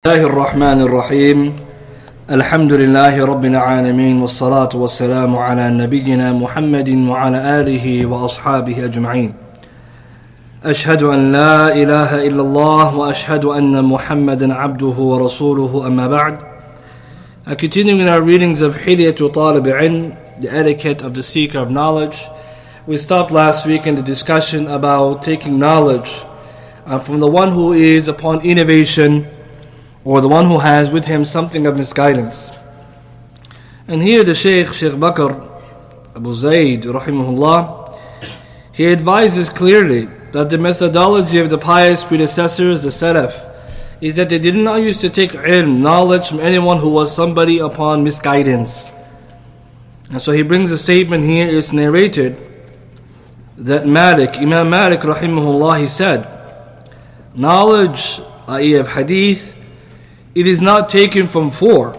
الله الرحمن الرحيم الحمد لله رب العالمين والصلاة والسلام على نبينا محمد وعلى آله وأصحابه أجمعين أشهد أن لا إله إلا الله وأشهد أن محمدا عبده ورسوله أما بعد. Continuing in our readings of حلية طالب العلم, the etiquette of the seeker of knowledge. We stopped last week in the discussion about taking knowledge from the one who is upon innovation, or the one who has with him something of misguidance. And here the Shaykh Bakr, Abu Zaid, rahimahullah, he advises clearly that the methodology of the pious predecessors, the Salaf, is that they did not used to take ilm, knowledge, from anyone who was somebody upon misguidance. And so he brings a statement here, it's narrated, that Imam Malik, rahimahullah, he said, knowledge, i.e. of hadith, it is not taken from four: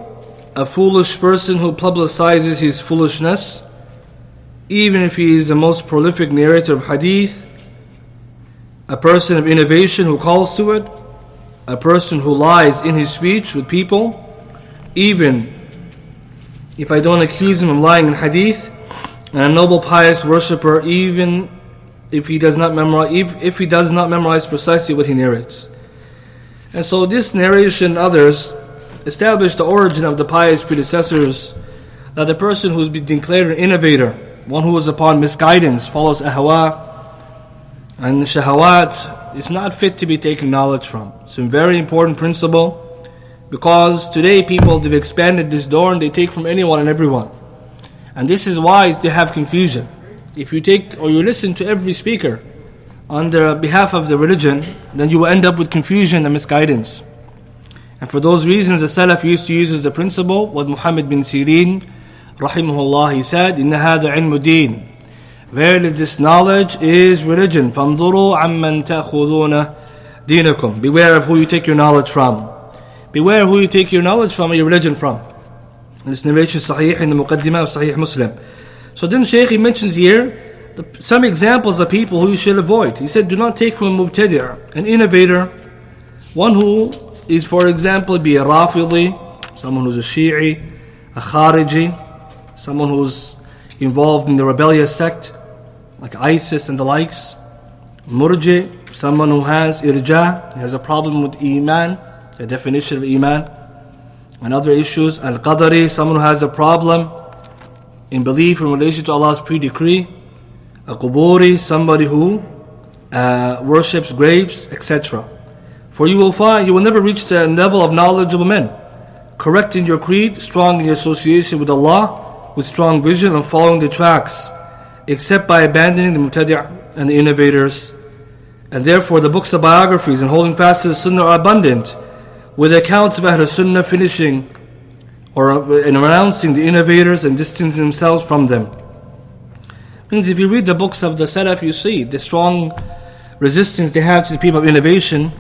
a foolish person who publicizes his foolishness, even if he is the most prolific narrator of hadith; a person of innovation who calls to it; a person who lies in his speech with people, even if I don't accuse him of lying in hadith; and a noble pious worshipper, even if he does not memorize precisely what he narrates. And so this narration and others establish the origin of the pious predecessors, that the person who's been declared an innovator, one who is upon misguidance, follows ahwa and shahawat, is not fit to be taken knowledge from. It's a very important principle, because today people have expanded this door and they take from anyone and everyone. And this is why they have confusion. If you take or you listen to every speaker on the behalf of the religion, then you will end up with confusion and misguidance. And for those reasons, the Salaf used to use as the principle what Muhammad bin Sirin, rahimahullah, he said, "Inna hada ilmu din." Verily, this knowledge is religion. فَانظُرُوا عَمَّنْ تَأْخُذُونَ دِينَكُمْ. Beware of who you take your knowledge from. Beware who you take your knowledge from or your religion from. This narration is Sahih in the Muqaddimah of Sahih Muslim. So then Shaykh, he mentions here some examples of people who you should avoid. He said, do not take from a mubtadi', an innovator, one who is, for example, be a Rafidi, someone who's a Shi'i, a Khariji, someone who's involved in the rebellious sect, like ISIS and the likes, Murji, someone who has irja, he has a problem with Iman, the definition of Iman, and other issues, Al-Qadari, someone who has a problem in belief in relation to Allah's pre-decree, a Quburi, somebody who worships graves, etc. For you will find you will never reach the level of knowledgeable men, correct in your creed, strong in your association with Allah, with strong vision and following the tracks, except by abandoning the mubtadi' and the innovators. And therefore the books of biographies and holding fast to the Sunnah are abundant, with accounts of Ahl Sunnah finishing or in renouncing the innovators and distancing themselves from them. Means if you read the books of the Salaf, you see the strong resistance they have to the people of innovation,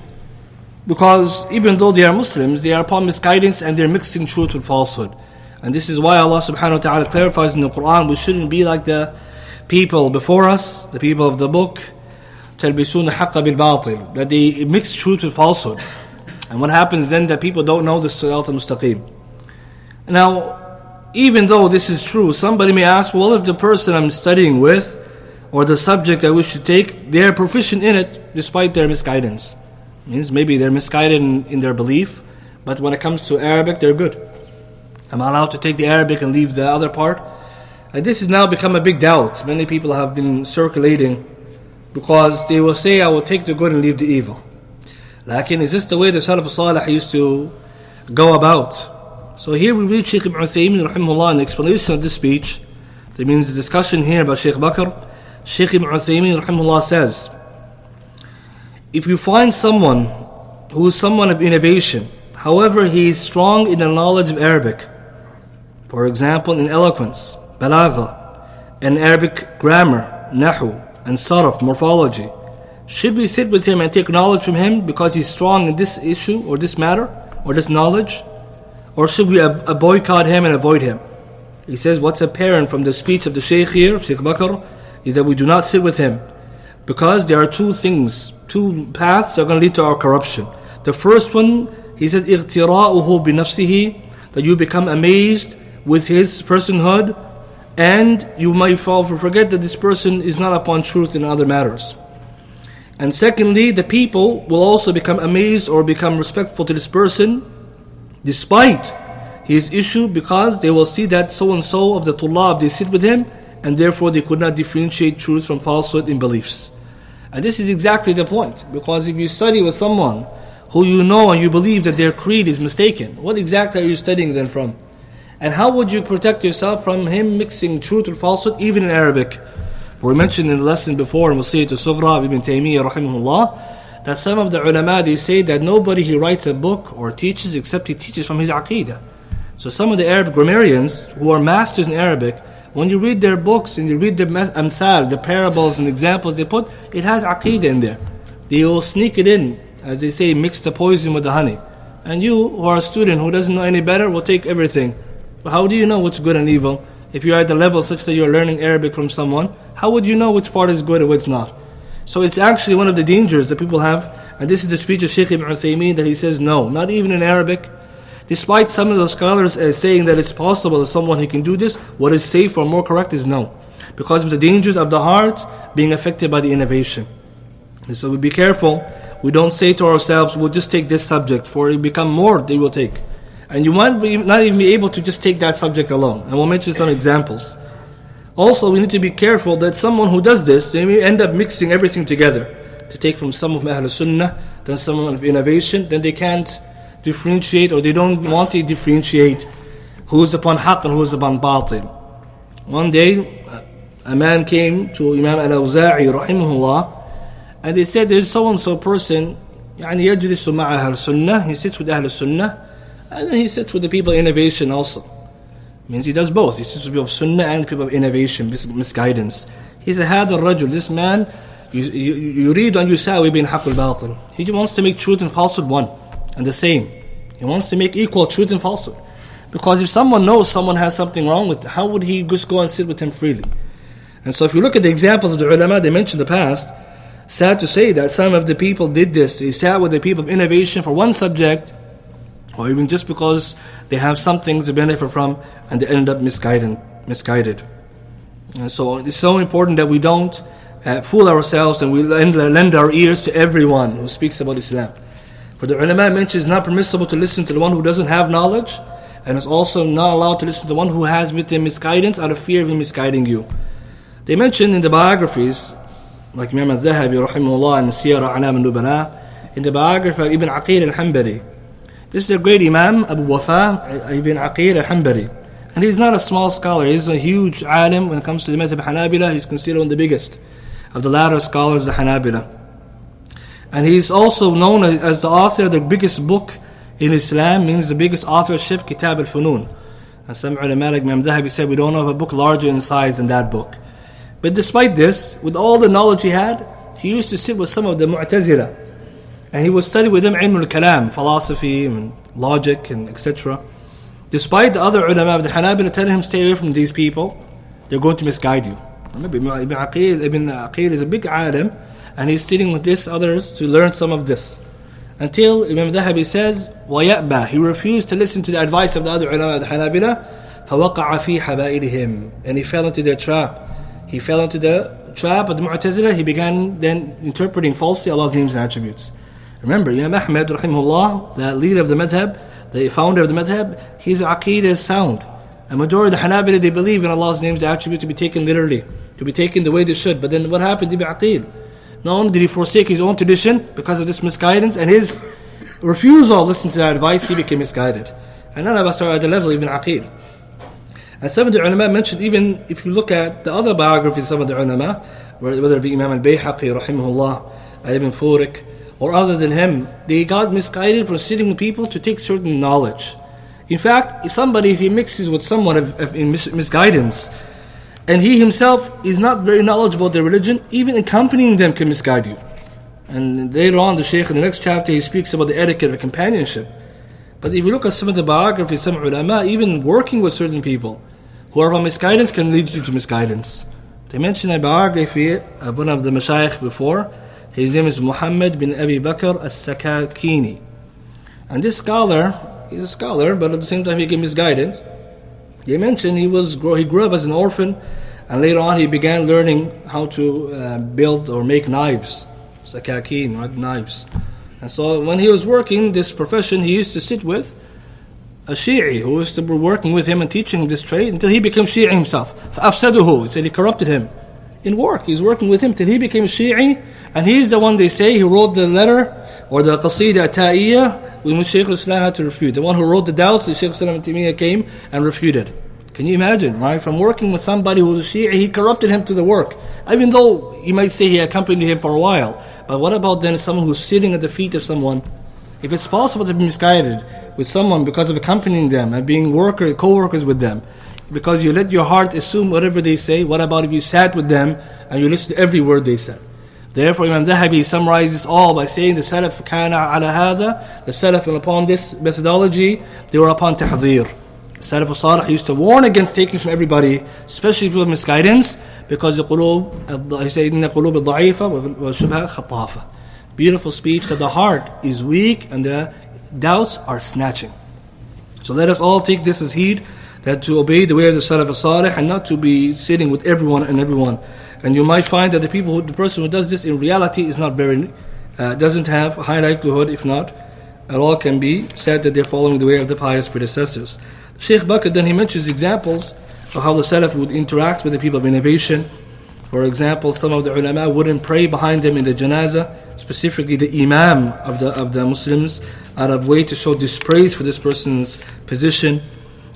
because even though they are Muslims, they are upon misguidance and they're mixing truth with falsehood. And this is why Allah subhanahu wa ta'ala clarifies in the Quran, we shouldn't be like the people before us, the people of the book, تَلْبِسُونَ الْحَقَّ بِالْبَاطِلِ, that they mix truth with falsehood. And what happens then, that people don't know the Sirat al-Mustaqim. Now, even though this is true, somebody may ask, well, if the person I'm studying with, or the subject I wish to take, they are proficient in it despite their misguidance. Means maybe they're misguided in their belief, but when it comes to Arabic, they're good. Am I allowed to take the Arabic and leave the other part? And this has now become a big doubt. Many people have been circulating, because they will say, I will take the good and leave the evil. Lakin, is this the way the Salaf Salih used to go about? So here we read Shaykh Ibn Uthaymeen rahimahullah in the explanation of this speech. That means the discussion here about Shaykh Bakr. Shaykh Ibn Uthaymeen rahimahullah says, if you find someone who is someone of innovation, however he is strong in the knowledge of Arabic, for example in eloquence, balagha, and Arabic grammar, nahu, and sarf, morphology, should we sit with him and take knowledge from him because he's strong in this issue or this matter or this knowledge? Or should we boycott him and avoid him? He says what's apparent from the speech of the Shaykh here, Shaykh Bakr, is that we do not sit with him, because there are two paths that are going to lead to our corruption. The first one, He said, اغتراؤه بنفسه, that you become amazed with his personhood, and you might forget that this person is not upon truth in other matters. And secondly, the people will also become amazed or become respectful to this person despite his issue, because they will see that so-and-so of the tullab, they sit with him, and therefore they could not differentiate truth from falsehood in beliefs. And this is exactly the point, because if you study with someone who you know and you believe that their creed is mistaken, what exactly are you studying them from? And how would you protect yourself from him mixing truth and falsehood, even in Arabic? For we mentioned in the lesson before, and we'll see it to Sughra Ibn Taymiyyah rahimahullah, that some of the ulama, they say that nobody he writes a book or teaches except he teaches from his aqeedah. So some of the Arab grammarians who are masters in Arabic, when you read their books and you read the amthal, the parables and examples they put, it has aqeedah in there. They will sneak it in, as they say, mix the poison with the honey. And you, who are a student who doesn't know any better, will take everything. But how do you know what's good and evil? If you're at the level such that you're learning Arabic from someone, how would you know which part is good and what's not? So it's actually one of the dangers that people have, and this is the speech of Shaykh Ibn Uthaymeen, that he says no, not even in Arabic. Despite some of the scholars saying that it's possible that someone who can do this, what is safe or more correct is no, because of the dangers of the heart being affected by the innovation. And so we be careful. We don't say to ourselves, we'll just take this subject, for it become more they will take. And you might not even be able to just take that subject alone. And we'll mention some examples. Also, we need to be careful that someone who does this, they may end up mixing everything together. To take from some of Ahl Sunnah, then someone of innovation, then they can't differentiate, or they don't want to differentiate who's upon haqq and who's upon batil. One day, a man came to Imam Al-Awza'i rahimahullah, and they said, there's so-and-so person, يعني يجلس مع أهل السنة, he sits with Ahl Sunnah, and then he sits with the people of innovation also. Means he does both. He sits with people of Sunnah and people of innovation, misguidance. He said, هذا الرجل, this man, you read on Yusawi bin Haqq al-Batil. He wants to make truth and falsehood one and the same. He wants to make equal truth and falsehood. Because if someone knows someone has something wrong with it, how would he just go and sit with him freely? And so if you look at the examples of the ulama, they mentioned in the past, sad to say that some of the people did this. They sat with the people of innovation for one subject, or even just because they have something to benefit from, and they end up misguided. And so it's so important that we don't fool ourselves and we lend our ears to everyone who speaks about Islam. For the ulama mentions it's not permissible to listen to the one who doesn't have knowledge, and it's also not allowed to listen to the one who has with him misguidance out of fear of him misguiding you. They mention in the biographies, like Imam al-Zahabi rahimahullah and Siyara A'lam al-Nubala, in the biography of Ibn Aqil al-Hanbali. This is a great Imam, Abu Wafa Ibn Aqil al-Hanbali. And he's not a small scholar, he's a huge alim when it comes to the madhab Hanabila. He's considered one of the biggest of the latter scholars, the Hanabila. And he's also known as the author of the biggest book in Islam, means the biggest authorship, Kitab al-Funun. And some ulama like Imam Zahabi said, we don't have a book larger in size than that book. But despite this, with all the knowledge he had, he used to sit with some of the Mu'tazila. And he would study with them ilm al-kalam, philosophy and logic and etc. Despite the other ulama of the Hanabila telling him, stay away from these people, they're going to misguide you. Remember, Ibn Aqil is a big alim, and he's sitting with this others to learn some of this. Until Imam Zahabi says, وَيَأْبَى, he refused to listen to the advice of the other ulama of the Hanabila, فَوَقَعَ فِي حَبَائِلِهِمْ, and he fell into their trap. He fell into the trap of the Mu'tazila. He began then interpreting falsely Allah's names and attributes. Remember, Imam Ahmad, rahimahullah, the leader of the madhab, the founder of the madhab, his aqeedah is sound. A majority of the Hanabila, they believe in Allah's names and attributes to be taken literally, to be taken the way they should. But then what happened to Ibn Aqil? Not only did he forsake his own tradition because of this misguidance and his refusal to listen to that advice, he became misguided. And none of us are at the level of Ibn Aqil. And some of the ulama mentioned, even if you look at the other biographies of some of the ulama, whether it be Imam al-Bayhaqi, rahimahullah, Ibn Furik, or other than him, they got misguided from sitting with people to take certain knowledge. In fact, somebody, if he mixes with someone in misguidance, and he himself is not very knowledgeable of their religion, even accompanying them can misguide you. And later on, the Shaykh in the next chapter, he speaks about the etiquette of companionship. But if you look at some of the biographies, some ulama, even working with certain people who are on misguidance can lead you to misguidance. They mentioned a biography of one of the mashayikh before. His name is Muhammad bin Abi Bakr as-Sakakini. And this scholar, he's a scholar, but at the same time he gave misguidance. They mentioned he grew up as an orphan, and later on he began learning how to build or make knives, sakakin, right, knives. And so when he was working this profession, he used to sit with a Shi'i who was to be working with him and teaching him this trade until he became Shi'i himself. فَأَفْسَدُهُ, he said he corrupted him. In work, he's working with him till he became Shi'i, and he's the one, they say, who wrote the letter or the Qasida Ta'iyya, which Shaykh al-Islam had to refute. The one who wrote the doubts that Shaykh al-Islam came and refuted. Can you imagine, right? From working with somebody who was a Shi'i, he corrupted him to the work. Even though you might say he accompanied him for a while. But what about then someone who's sitting at the feet of someone? If it's possible to be misguided with someone because of accompanying them and being co-workers with them, because you let your heart assume whatever they say, what about if you sat with them and you listen to every word they said? Therefore, Imam Dhahabi summarizes all by saying the Salaf kana ala hada, the Salaf upon this methodology, they were upon tahdhir. The Salaf al-Salih used to warn against taking from everybody, especially people with misguidance, because the qulub, he said, inna qulub al-da'ifa wa shubha khatafa. Beautiful speech that the heart is weak and the doubts are snatching. So let us all take this as heed, that to obey the way of the Salaf al-Salih and not to be sitting with everyone and everyone. And you might find that the person who does this in reality is not doesn't have a high likelihood, if not at all, can be said that they're following the way of the pious predecessors. Shaykh Bakr then he mentions examples of how the Salaf would interact with the people of innovation. For example, some of the ulama wouldn't pray behind them in the janazah, specifically the imam of the Muslims, out of way to show dispraise for this person's position.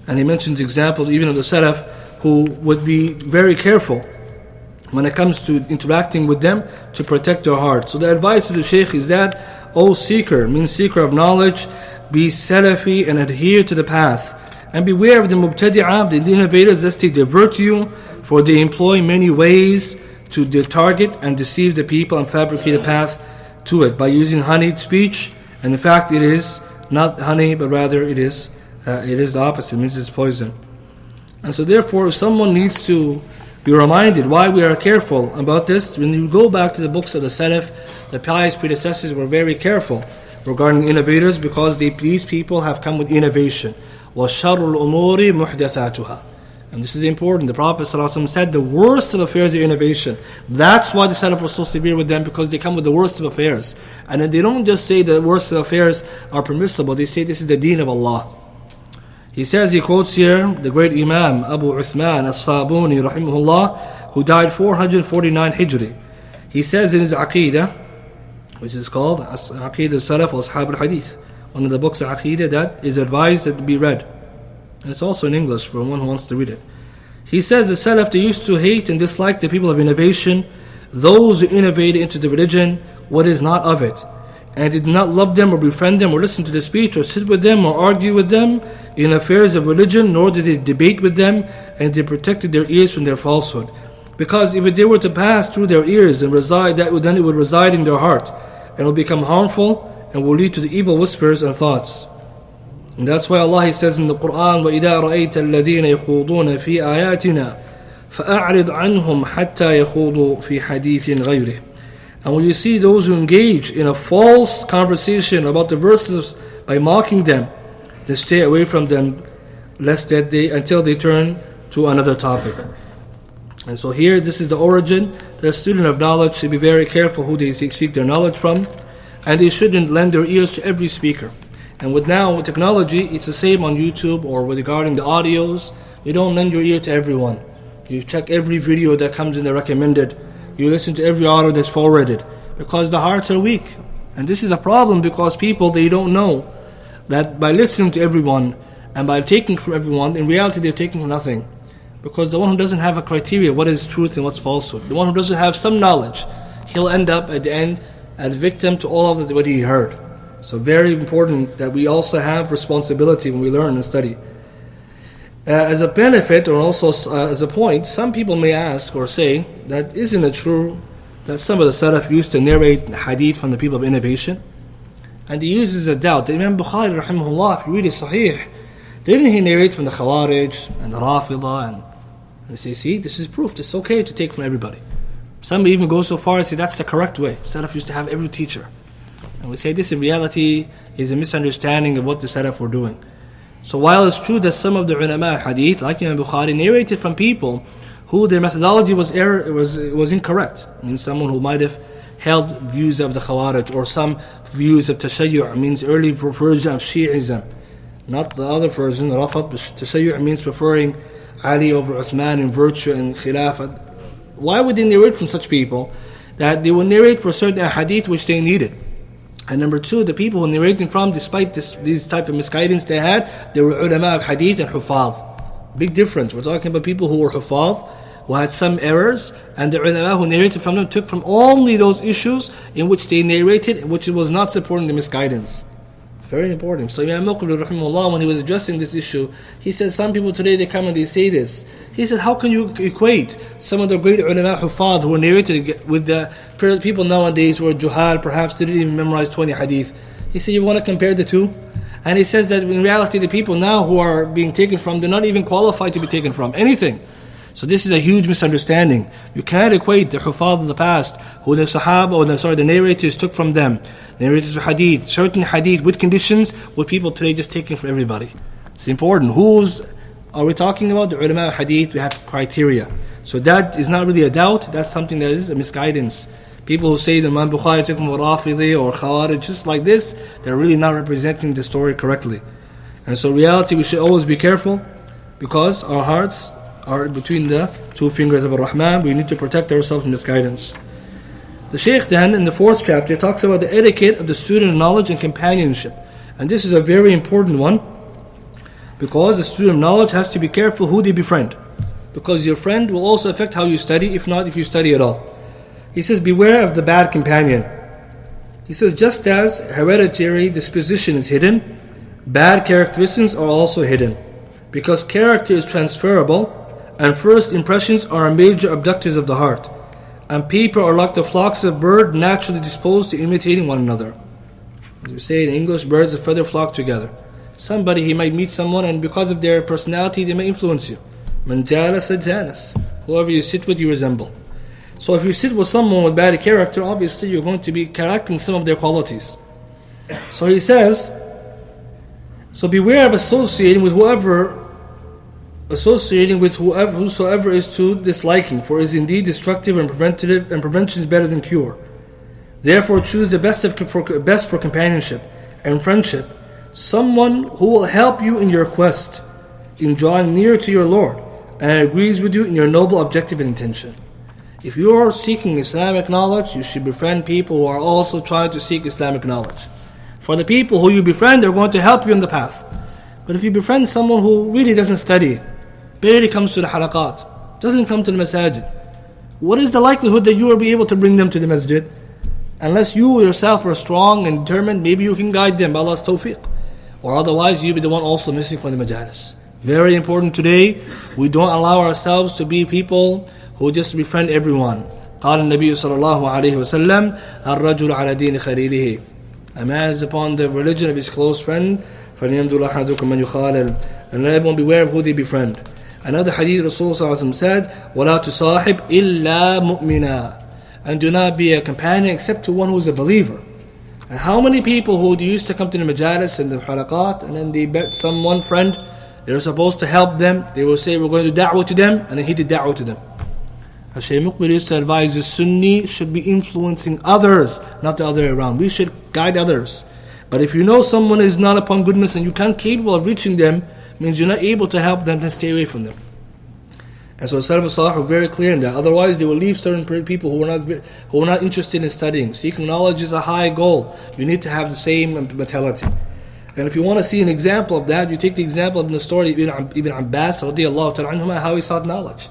And he mentions examples even of the Salaf who would be very careful when it comes to interacting with them to protect their heart. So the advice of the Shaykh is that, O seeker, means seeker of knowledge, be Salafi and adhere to the path. And beware of the mubtadi'ah, the innovators, lest they divert you, for they employ many ways to target and deceive the people and fabricate a path to it by using honeyed speech. And in fact, it is not honey, but rather it is the opposite, it means it's poison. And so therefore, if someone needs to be reminded why we are careful about this, when you go back to the books of the Salaf, the pious predecessors were very careful regarding innovators, because these people have come with innovation. وَشَرُّ الْأُمُورِ مُحْدَثَاتُهَا. And this is important. The Prophet ﷺ said the worst of affairs are innovation. That's why the Salaf were so severe with them, because they come with the worst of affairs. And then they don't just say the worst of affairs are permissible, they say this is the deen of Allah. He says, he quotes here the great Imam Abu Uthman as-Sabuni rahimahullah, who died 449 Hijri. He says in his Aqidah, which is called Aqidah Salaf wa Ashab al-Hadith, one of the books of Aqidah that is advised that to be read. And it's also in English for one who wants to read it. He says the Salaf, they used to hate and dislike the people of innovation, those who innovated into the religion what is not of it, and did not love them or befriend them or listen to their speech or sit with them or argue with them in affairs of religion, nor did they debate with them, and they protected their ears from their falsehood. Because if they were to pass through their ears and reside, then it would reside in their heart, and will become harmful and will lead to the evil whispers and thoughts. And that's why Allah He says in the Quran, وَإِذَا رَأَيْتَ الَّذِينَ يَخُوضُونَ فِي آيَاتِنَا فَأَعْرِضْ عَنْهُمْ حَتَّى يَخُوضُوا فِي حَدِيثٍ غَيْرِهِ. And when you see those who engage in a false conversation about the verses by mocking them, then stay away from them, until they turn to another topic. And so here, this is the origin. The student of knowledge should be very careful who they seek their knowledge from, and they shouldn't lend their ears to every speaker. And with technology, it's the same on YouTube or regarding the audios. You don't lend your ear to everyone. You check every video that comes in the recommended. You listen to every audio that's forwarded, because the hearts are weak. And this is a problem, because people, they don't know that by listening to everyone and by taking from everyone, in reality they're taking from nothing. Because the one who doesn't have a criteria, what is truth and what's falsehood, the one who doesn't have some knowledge, he'll end up at the end as victim to all of what he heard. So very important that we also have responsibility when we learn and study. As a benefit, or also as a point, some people may ask or say that isn't it true that some of the Salaf used to narrate hadith from the people of innovation? And he uses a doubt. The Imam Bukhari rahimahullah, if you read his Sahih, didn't he narrate from the Khawarij and the Rafidah? And they say, see, this is proof. It's okay to take from everybody. Some even go so far as say that's the correct way. Salaf used to have every teacher. And we say this in reality is a misunderstanding of what the Salaf were doing. So while it's true that some of the ulama hadith, like Imam Bukhari, narrated from people who their methodology was incorrect. I mean, someone who might have held views of the Khawarij or some views of Tashayyu', means early version of Shi'ism. Not the other version, Rafat, but Tashayyu' means preferring Ali over Uthman in virtue and Khilafah. Why would they narrate from such people? That they would narrate for certain hadith which they needed. And number two, the people who narrating from, despite these type of misguidance they had, they were ulama of hadith and hufaz. Big difference. We're talking about people who were hufaz, who had some errors, and the ulama who narrated from them took from only those issues in which they narrated, which was not supporting the misguidance. Very important. So Imam Muqbil rahimahullah, when he was addressing this issue, he said, some people today, they come and they say this. He said, how can you equate some of the great ulama hufad who were narrated with the people nowadays who are juhal, perhaps didn't even memorize 20 hadith? He said, you want to compare the two? And he says that in reality, the people now who are being taken from, they're not even qualified to be taken from anything. So this is a huge misunderstanding. You cannot equate the hufaz of the past, who the sahaba, or the narrators took from them, narrators of hadith, certain hadith with conditions, with people today just taking from everybody. It's important. Who's are we talking about? The ulama of hadith, we have criteria. So that is not really a doubt, that's something that is a misguidance. People who say the Imam Bukhari took from Rafidi or Khawarij, just like this, they're really not representing the story correctly. And so in reality, we should always be careful, because our hearts are between the two fingers of Ar-Rahman. We need to protect ourselves from misguidance. The Shaykh then, in the 4th chapter, talks about the etiquette of the student of knowledge and companionship. And this is a very important one, because the student of knowledge has to be careful who they befriend. Because your friend will also affect how you study, if not if you study at all. He says, beware of the bad companion. He says, just as hereditary disposition is hidden, bad characteristics are also hidden. Because character is transferable, and first impressions are major abductors of the heart. And people are like the flocks of birds naturally disposed to imitating one another. As we say in English, birds of feather flock together. Somebody, he might meet someone, and because of their personality, they may influence you. Man jalasa jalas. Whoever you sit with, you resemble. So if you sit with someone with bad character, obviously you're going to be correcting some of their qualities. So he says, so beware of associating with whosoever is to disliking, for it is indeed destructive and preventative, and prevention is better than cure. Therefore choose the best for companionship and friendship, someone who will help you in your quest, in drawing near to your Lord, and agrees with you in your noble objective and intention. If you are seeking Islamic knowledge, you should befriend people who are also trying to seek Islamic knowledge. For the people who you befriend, they're going to help you in the path. But if you befriend someone who really doesn't study, barely comes to the halaqat, doesn't come to the masajid, what is the likelihood that you will be able to bring them to the masjid? Unless you yourself are strong and determined, maybe you can guide them by Allah's tawfiq. Or otherwise, you'll be the one also missing from the majalis. Very important today, we don't allow ourselves to be people who just befriend everyone. قال النبي صلى الله عليه وسلم الرجل على دين خليله. A man is upon the religion of his close friend. فَلْيَنْظُرْ أَحَدُكُمْ مَنْ يُخَالِلْ. And let everyone beware of who they befriend. Another hadith, Rasulullah said, وَلَا تُصَاحِبْ إِلَّا مُؤْمِنًا. And do not be a companion except to one who is a believer. And how many people who used to come to the majalis and the halaqat, and then they met some one friend, they were supposed to help them, they will say, we're going to do da'wah to them, and then he did da'wah to them. Shaykh Muqbil used to advise the Sunni should be influencing others, not the other way around. We should guide others. But if you know someone is not upon goodness and you can't capable of reaching them, means you're not able to help them, then stay away from them. And so Salaf Salih were very clear in that. Otherwise, they will leave certain people who are not interested in studying. Seeking knowledge is a high goal. You need to have the same mentality. And if you want to see an example of that, you take the example of the story of Ibn Abbas radiallahu ta'ala anhuma, how he sought knowledge.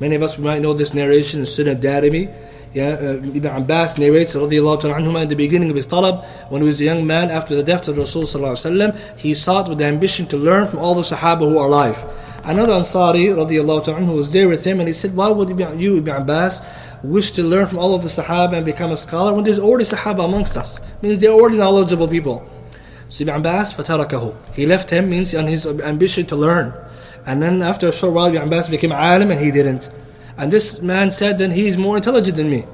Many of us might know this narration in Sunnah Darimi. Ibn Abbas narrates radiallahu ta'ala anhuma in the beginning of his talab, when he was a young man after the death of Rasul sallallahu alaihi wasallam, he sought with the ambition to learn from all the Sahaba who are alive. Another Ansari radiallahu ta'ala anhu was there with him, and he said, why would you, Ibn Abbas, wish to learn from all of the Sahaba and become a scholar when there's already Sahaba amongst us? Means they're already knowledgeable people. So Ibn Abbas fatarakahu, he left him, means on his ambition to learn. And then after a short while, Ibn Abbas became alim and he didn't. And this man said, then he is more intelligent than me.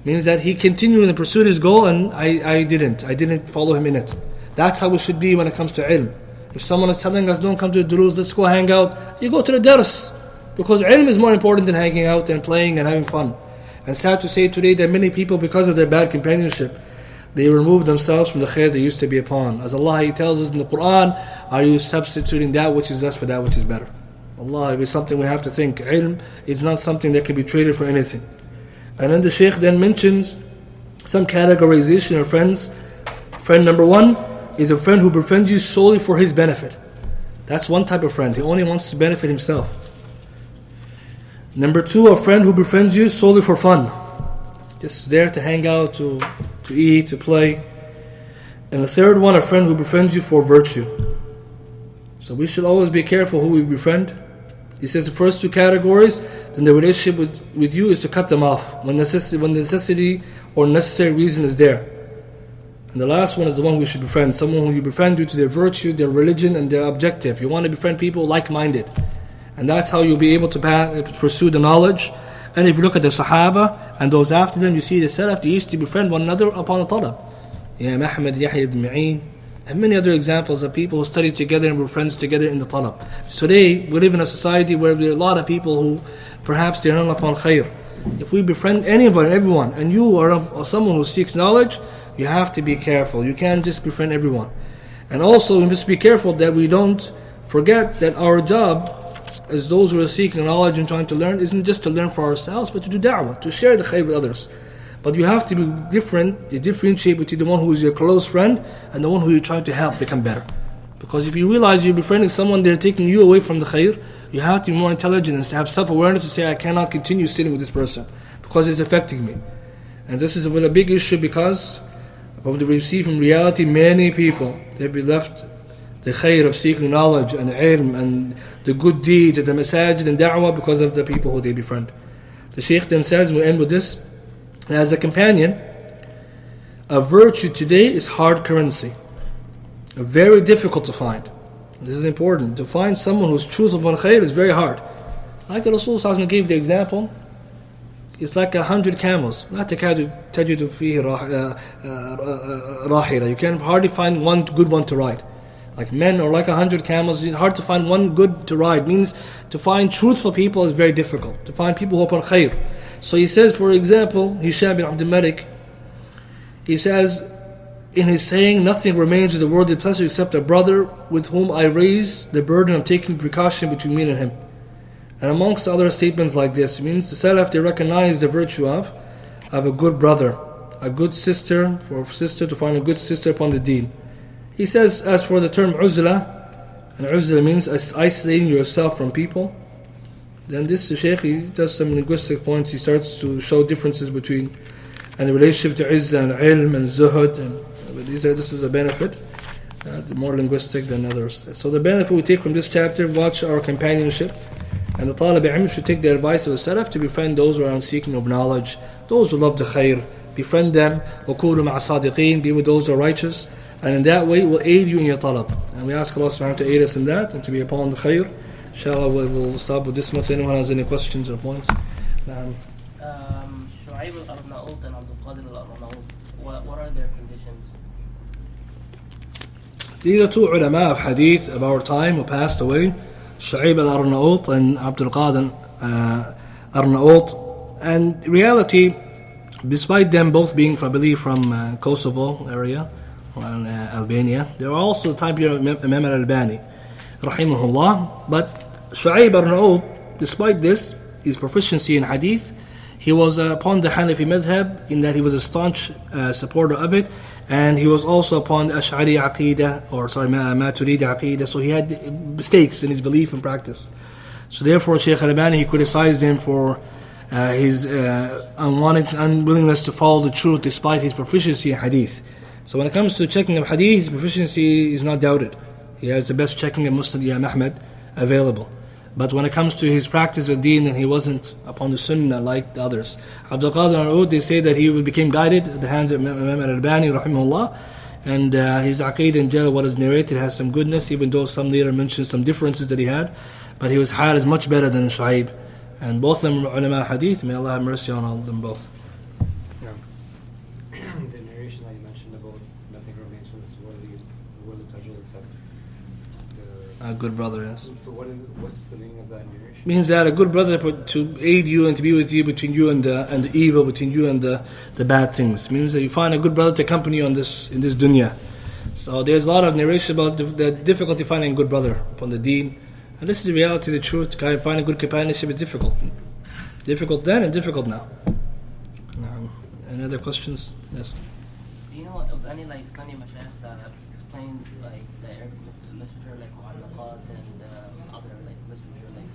Means that he continued and pursued his goal, and I didn't follow him in it. That's how it should be when it comes to ilm. If someone is telling us, don't come to the durus, let's go hang out, you go to the dars. Because ilm is more important than hanging out and playing and having fun. And sad to say today that many people, because of their bad companionship, they remove themselves from the khair they used to be upon. As Allah He tells us in the Quran, are you substituting that which is less for that which is better? Allah, it is something we have to think. Ilm is not something that can be traded for anything. And then the Shaykh then mentions some categorization of friends. Friend number one is a friend who befriends you solely for his benefit. That's one type of friend. He only wants to benefit himself. Number two, a friend who befriends you solely for fun. Just there to hang out, to eat, to play. And the third one, a friend who befriends you for virtue. So we should always be careful who we befriend. He says the first two categories, then the relationship with you is to cut them off when necessity or necessary reason is there. And the last one is the one we should befriend. Someone who you befriend due to their virtue, their religion, and their objective. You want to befriend people like-minded. And that's how you'll be able to pursue the knowledge. And if you look at the Sahaba and those after them, you see the Salaf, they used to befriend one another upon a talab. Ahmad, Yahya ibn Ma'in, and many other examples of people who studied together and were friends together in the talab. Today, we live in a society where there are a lot of people who perhaps they're not upon khair. If we befriend anybody, everyone, and you are someone who seeks knowledge, you have to be careful. You can't just befriend everyone. And also, we must be careful that we don't forget that our job as those who are seeking knowledge and trying to learn isn't just to learn for ourselves, but to do da'wah, to share the khair with others. But you have to be different, you differentiate between the one who is your close friend and the one who you're trying to help become better. Because if you realize you're befriending someone, they're taking you away from the khair, you have to be more intelligent and to have self-awareness to say, I cannot continue sitting with this person because it's affecting me. And this is a big issue because of what we see from reality, many people, they've left the khair of seeking knowledge and ilm and the good deeds at the masajid and da'wah because of the people who they befriend. The Shaykh then says, we end with this, as a companion, a virtue today is hard currency. Very difficult to find. This is important. To find someone who's truthful on khair is very hard. Like the Rasul gave the example, it's like 100 camels. لا تكاد تجد فيه راحلة. You can hardly find one good one to ride. Like men are like 100 camels. It's hard to find one good to ride. Means to find truthful people is very difficult. To find people who are upon khair. So he says, for example, Hisham bin Abdul Malik, he says in his saying, nothing remains of the worldly pleasure except a brother with whom I raise the burden of taking precaution between me and him. And amongst other statements like this, it means the Salaf, they recognize the virtue of a good brother, a good sister, to find a good sister upon the deen. He says, as for the term uzla, and uzla means isolating yourself from people, then this Shaykh, he does some linguistic points. He starts to show differences between and the relationship to izzah and ilm and zuhud, and this is a benefit, more linguistic than others. So the benefit we take from this chapter, watch our companionship, and the Talib Ilm should take the advice of the Salaf to befriend those who are seeking of knowledge, those who love the khair, befriend them, وَكُونُوا مَعَ الصَّادِقِينَ, be with those who are righteous, and in that way it will aid you in your talab. And we ask Allah subhanahu wa ta'ala to aid us in that and to be upon the khair. Inshallah, we'll stop with this much. Anyone has any questions or points? Shu'ayb al-Arnaut and Abdul Qaadir al-Arnaut, what are their conditions? These are two ulama of hadith of our time who passed away, Shu'ayb al-Arnaut and Abdul Qaadir Arnaut. And reality, despite them both being, I believe, from Kosovo area, or Albania, they are also the time period of Imam al-Albani, rahimahullah. But Shu'ayb al-Arnaut, despite this, his proficiency in hadith, he was upon the Hanafi madhab in that he was a staunch supporter of it, and he was also upon the Ash'ari aqidah, Maturidi aqidah, so he had mistakes in his belief and practice. So therefore Shaykh al-Albani, he criticized him for his unwillingness to follow the truth despite his proficiency in hadith. So when it comes to checking of hadith, his proficiency is not doubted. He has the best checking of Musnad Imam Ahmad available. But when it comes to his practice of deen, then he wasn't upon the sunnah like the others. Abdul Qaadir al-Ud, they say that he became guided at the hands of Imam al-Albani, rahimahullah, and his aqeedah in general, what is narrated, has some goodness, even though some later mentioned some differences that he had. But his hal is much better than Shu'ayb. And both of them are ulama hadith. May Allah have mercy on all of them both. The narration that you mentioned about nothing remains from this world, A good brother, yes. So what's the meaning of that narration? Means that a good brother to aid you and to be with you between you and the evil, between you and the bad things. Means that you find a good brother to accompany you in this dunya. So there's a lot of narration about the difficulty finding a good brother upon the deen. And this is the reality, the truth. Finding good companionship is difficult. Difficult then and difficult now. Any other questions? Yes. Do you know of any like Sunni mashaykh that have explained like the Arabic literature, like mu'allaqat and other like literature, like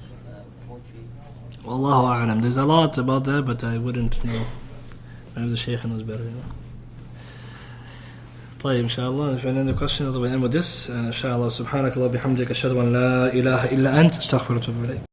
poetry? Wallahu a'lam. There's a lot about that, but I wouldn't know. Maybe the Shaykh knows better. طيب إن شاء الله. If any other questions, we'll end with this. إن شاء الله. سبحانك اللهم وبحمدك أشهد أن لا إله إلا أنت أستغفرك وأتوب إليك.